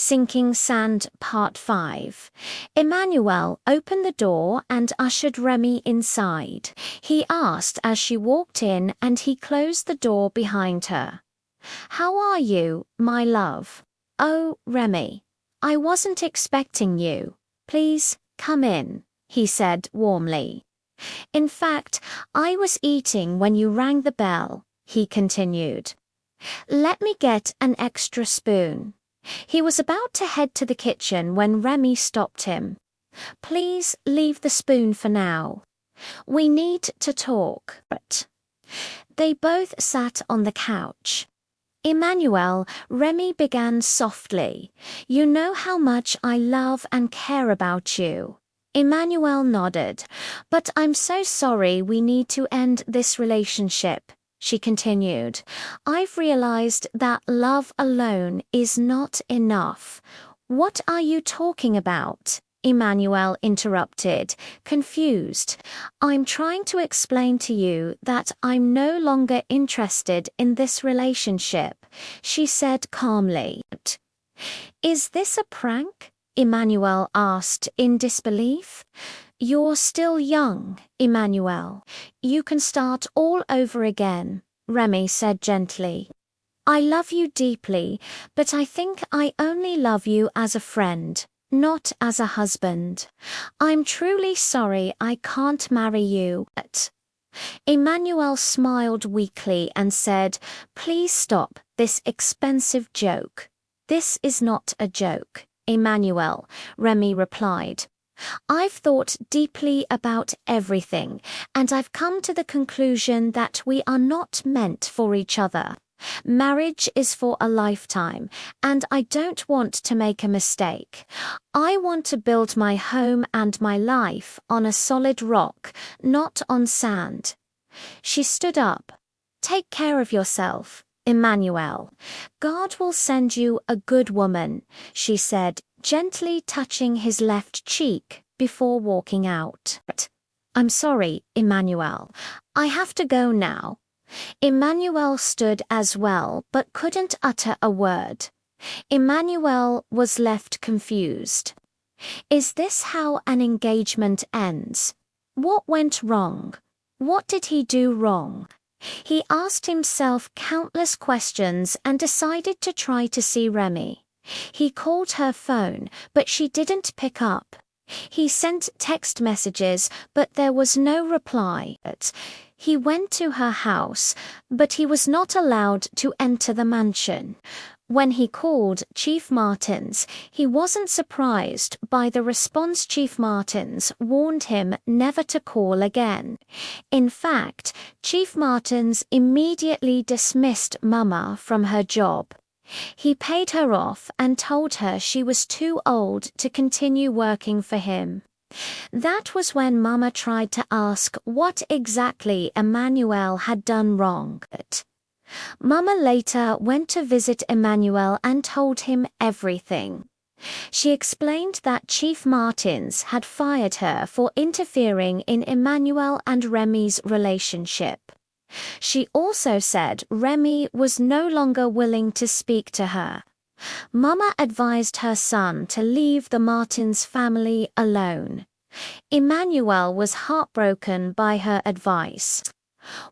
Sinking Sand Part 5. Emmanuel opened the door and ushered Remy inside. He asked as she walked in, and he closed the door behind her. "How are you, my love?" "Oh, Remy, I wasn't expecting you. Please, come in," he said warmly. "In fact, I was eating when you rang the bell," he continued. "Let me get an extra spoon." He was about to head to the kitchen when Remy stopped him. "Please leave the spoon for now. We need to talk." They both sat on the couch. "Emmanuel," Remy began softly, "you know how much I love and care about you." Emmanuel nodded. "But I'm so sorry we need to end this relationship," she continued. "I've realized that love alone is not enough." "What are you talking about?" Emmanuel interrupted, confused. "I'm trying to explain to you that I'm no longer interested in this relationship," she said calmly. "Is this a prank?" Emmanuel asked in disbelief. "You're still young, Emmanuel. You can start all over again," Remy said gently. "I love you deeply, but I think I only love you as a friend, not as a husband. I'm truly sorry I can't marry you." Emmanuel smiled weakly and said, "Please stop this expensive joke." "This is not a joke, Emmanuel," Remy replied. "I've thought deeply about everything, and I've come to the conclusion that we are not meant for each other. Marriage is for a lifetime, and I don't want to make a mistake. I want to build my home and my life on a solid rock, not on sand." She stood up. "Take care of yourself, Emmanuel. God will send you a good woman," she said, gently touching his left cheek before walking out. "I'm sorry, Emmanuel. I have to go now." Emmanuel stood as well but couldn't utter a word. Emmanuel was left confused. Is this how an engagement ends? What went wrong? What did he do wrong? He asked himself countless questions and decided to try to see Remy. He called her phone, but she didn't pick up. He sent text messages, but there was no reply. He went to her house, but he was not allowed to enter the mansion. When he called Chief Martins, he wasn't surprised by the response. Chief Martins warned him never to call again. In fact, Chief Martins immediately dismissed Mama from her job. He paid her off and told her she was too old to continue working for him. That was when Mama tried to ask what exactly Emmanuel had done wrong. Mama later went to visit Emmanuel and told him everything. She explained that Chief Martins had fired her for interfering in Emmanuel and Remy's relationship. She also said Remy was no longer willing to speak to her. Mama advised her son to leave the Martins family alone. Emmanuel was heartbroken by her advice.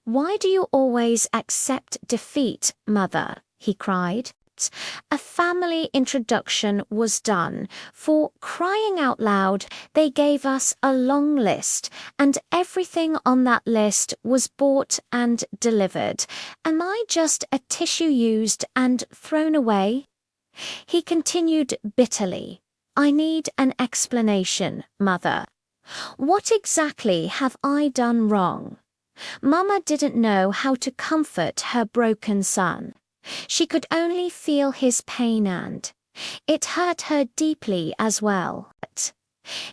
"Why do you always accept defeat, Mother?" he cried. A family introduction was done. For crying out loud, they gave us a long list, and everything on that list was bought and delivered. Am I just a tissue used and thrown away? He continued bitterly. "I need an explanation, Mother. What exactly have I done wrong?" Mama didn't know how to comfort her broken son. She could only feel his pain, and it hurt her deeply as well.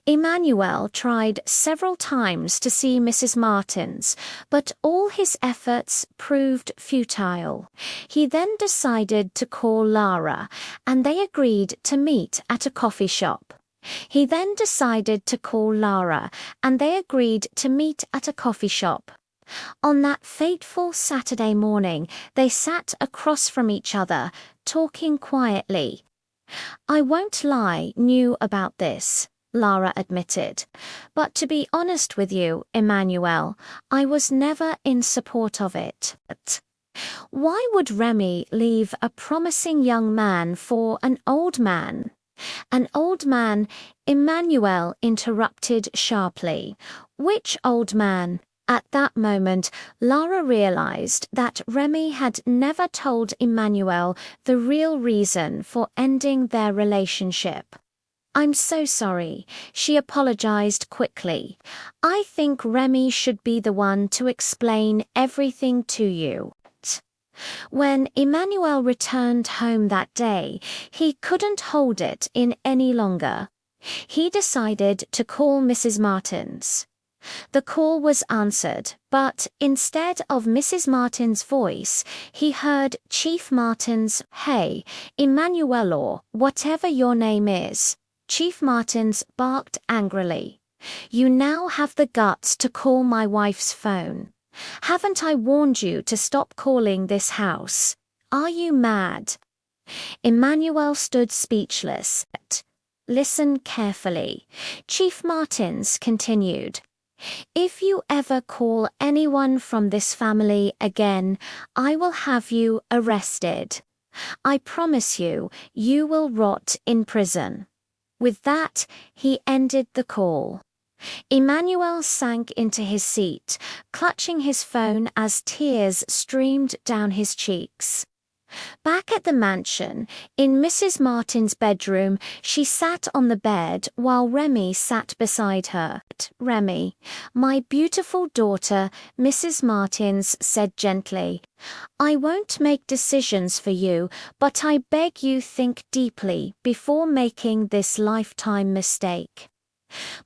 Emmanuel tried several times to see Mrs. Martins, but all his efforts proved futile. He then decided to call Lara, and they agreed to meet at a coffee shop. On that fateful Saturday morning, they sat across from each other, talking quietly. I won't lie, knew about this, Lara admitted. But to be honest with you, Emmanuel, I was never in support of it. Why would Remy leave a promising young man for an old man? An old man, Emmanuel interrupted sharply. Which old man? At that moment, Lara realized that Remy had never told Emmanuel the real reason for ending their relationship. I'm so sorry, she apologized quickly. I think Remy should be the one to explain everything to you. When Emmanuel returned home that day, he couldn't hold it in any longer. He decided to call Mrs. Martins. The call was answered, but instead of Mrs. Martin's voice, he heard Chief Martin's, "Hey, Emmanuel, or whatever your name is." Chief Martins barked angrily. "You now have the guts to call my wife's phone. Haven't I warned you to stop calling this house? Are you mad?" Emmanuel stood speechless. "Listen carefully," Chief Martins continued. "If you ever call anyone from this family again, I will have you arrested. I promise you, you will rot in prison." With that, he ended the call. Emmanuel sank into his seat, clutching his phone as tears streamed down his cheeks. Back at the mansion, in Mrs. Martin's bedroom, she sat on the bed while Remy sat beside her. "Remy, my beautiful daughter," Mrs. Martins said gently, "I won't make decisions for you, but I beg you think deeply before making this lifetime mistake.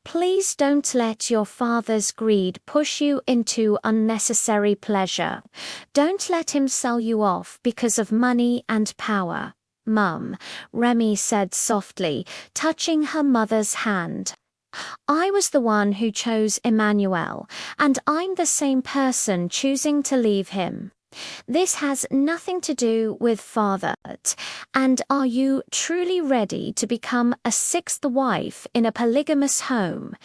Please don't let your father's greed push you into unnecessary pleasure. Don't let him sell you off because of money and power." "Mum," Remy said softly, touching her mother's hand. "I was the one who chose Emmanuel, and I'm the same person choosing to leave him. This has nothing to do with father. And are you truly ready to become a sixth wife in a polygamous home?"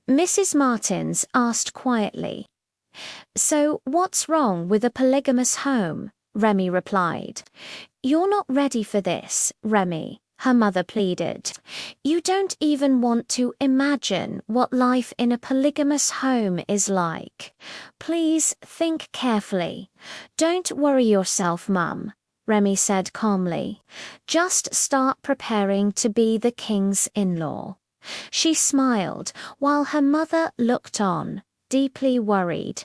Mrs. Martins asked quietly. "So what's wrong with a polygamous home?" Remy replied. "You're not ready for this, Remy," her mother pleaded. "You don't even want to imagine what life in a polygamous home is like. Please think carefully. Don't worry yourself, Mum," Remy said calmly. "Just start preparing to be the king's in-law." She smiled while her mother looked on, deeply worried.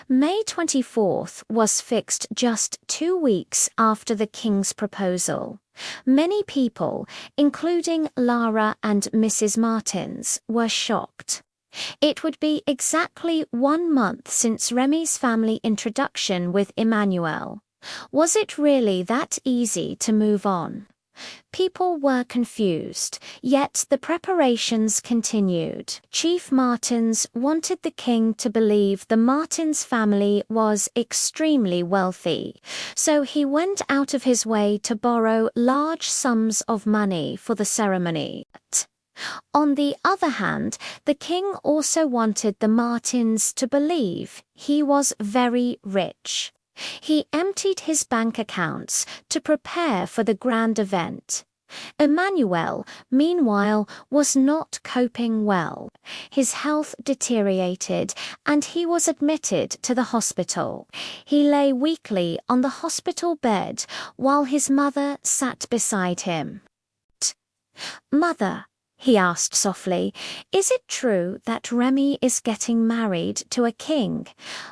May 24th was fixed just 2 weeks after the king's proposal. Many people, including Lara and Mrs. Martins, were shocked. It would be exactly 1 month since Remy's family introduction with Emmanuel. Was it really that easy to move on? People were confused, yet the preparations continued. Chief Martins wanted the king to believe the Martins family was extremely wealthy, so he went out of his way to borrow large sums of money for the ceremony. On the other hand, the king also wanted the Martins to believe he was very rich. He emptied his bank accounts to prepare for the grand event. Emmanuel, meanwhile, was not coping well. His health deteriorated, and he was admitted to the hospital. He lay weakly on the hospital bed while his mother sat beside him. "Mother," he asked softly, "is it true that Remy is getting married to a king?"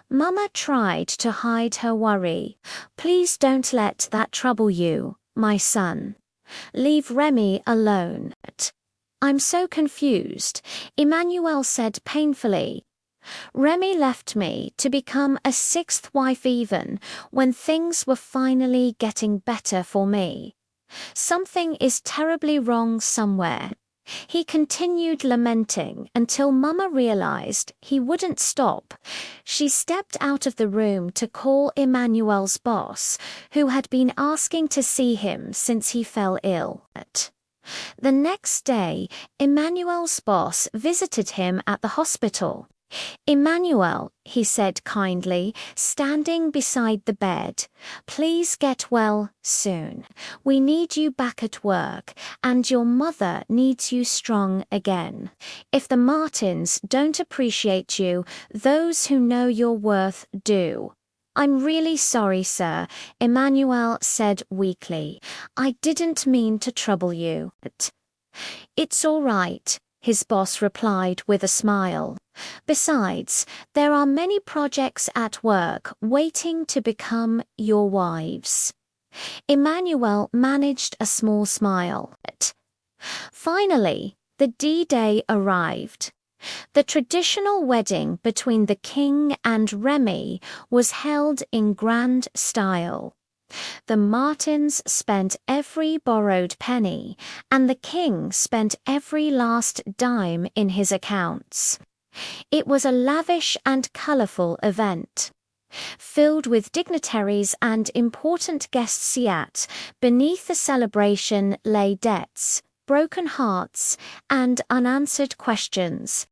Mama tried to hide her worry. "Please don't let that trouble you, my son. Leave Remy alone." "I'm so confused," Emmanuel said painfully. "Remy left me to become a sixth wife even when things were finally getting better for me. Something is terribly wrong somewhere. He continued lamenting until Mama realized he wouldn't stop. She stepped out of the room to call Emmanuel's boss, who had been asking to see him since he fell ill. The next day, Emmanuel's boss visited him at the hospital. "Emmanuel," he said kindly, standing beside the bed, "please get well soon. We need you back at work, and your mother needs you strong again. If the Martins don't appreciate you, those who know your worth do." "I'm really sorry, sir," Emmanuel said weakly. "I didn't mean to trouble you." "It's all right," his boss replied with a smile. "Besides, there are many projects at work waiting to become your wives." Emmanuel managed a small smile. Finally, the D-Day arrived. The traditional wedding between the king and Remy was held in grand style. The Martins spent every borrowed penny, and the king spent every last dime in his accounts. It was a lavish and colorful event. Filled with dignitaries and important guests, yet beneath the celebration lay debts, broken hearts, and unanswered questions.